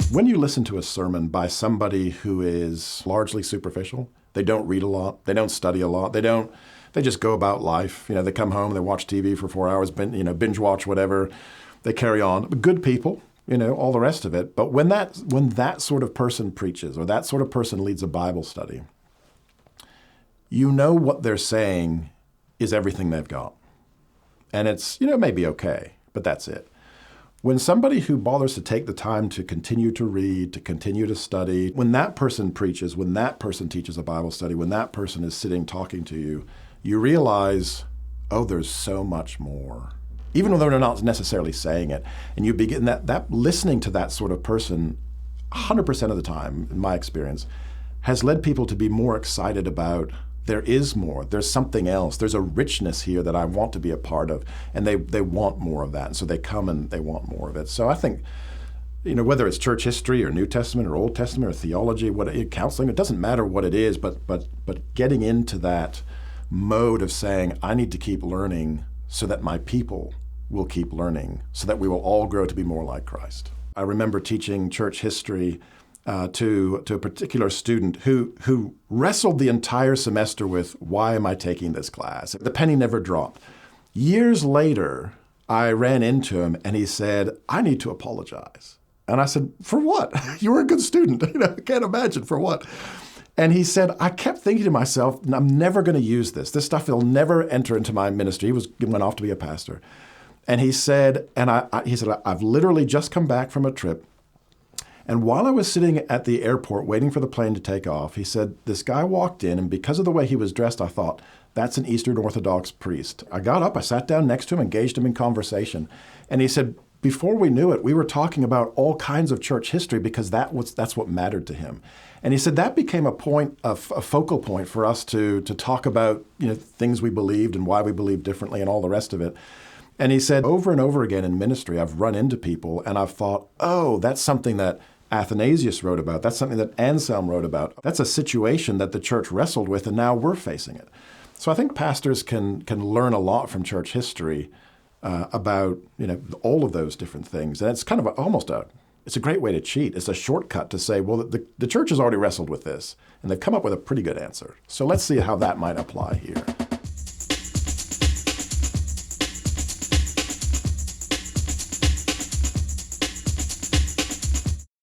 When you listen to a sermon by somebody who is largely superficial, they don't read a lot, they don't study a lot, they just go about life. They come home, they watch TV for 4 hours, binge watch whatever, they carry on. Good people, all the rest of it. But when that sort of person preaches or that sort of person leads a Bible study, what they're saying is everything they've got. And it's, it may be okay, but that's it. When somebody who bothers to take the time to continue to read, to continue to study, when that person preaches, when that person teaches a Bible study, when that person is sitting talking to you, you realize, oh, there's so much more. Even though they're not necessarily saying it. And you begin that listening to that sort of person 100% of the time, in my experience, has led people to be more excited about there is more, there's something else, there's a richness here that I want to be a part of, and they want more of that, and so they come and they want more of it. So I think, whether it's church history or New Testament or Old Testament or theology, counseling, it doesn't matter what it is, but getting into that mode of saying, I need to keep learning so that my people will keep learning, so that we will all grow to be more like Christ. I remember teaching church history to a particular student who wrestled the entire semester with, why am I taking this class? The penny never dropped. Years later, I ran into him and he said, I need to apologize. And I said, for what? You were a good student. I can't imagine for what. And he said, I kept thinking to myself, I'm never going to use this. This stuff will never enter into my ministry. He went off to be a pastor. And he said, I've literally just come back from a trip. And while I was sitting at the airport waiting for the plane to take off, he said, this guy walked in, and because of the way he was dressed, I thought, that's an Eastern Orthodox priest. I got up, I sat down next to him, engaged him in conversation. And he said, before we knew it, we were talking about all kinds of church history because that's what mattered to him. And he said that became a focal point for us to talk about things we believed and why we believed differently and all the rest of it. And he said, over and over again in ministry, I've run into people and I've thought, oh, that's something that Athanasius wrote about. That's something that Anselm wrote about. That's a situation that the church wrestled with, and now we're facing it. So I think pastors can learn a lot from church history about all of those different things. And it's kind of it's a great way to cheat. It's a shortcut to say, well, the church has already wrestled with this, and they've come up with a pretty good answer. So let's see how that might apply here.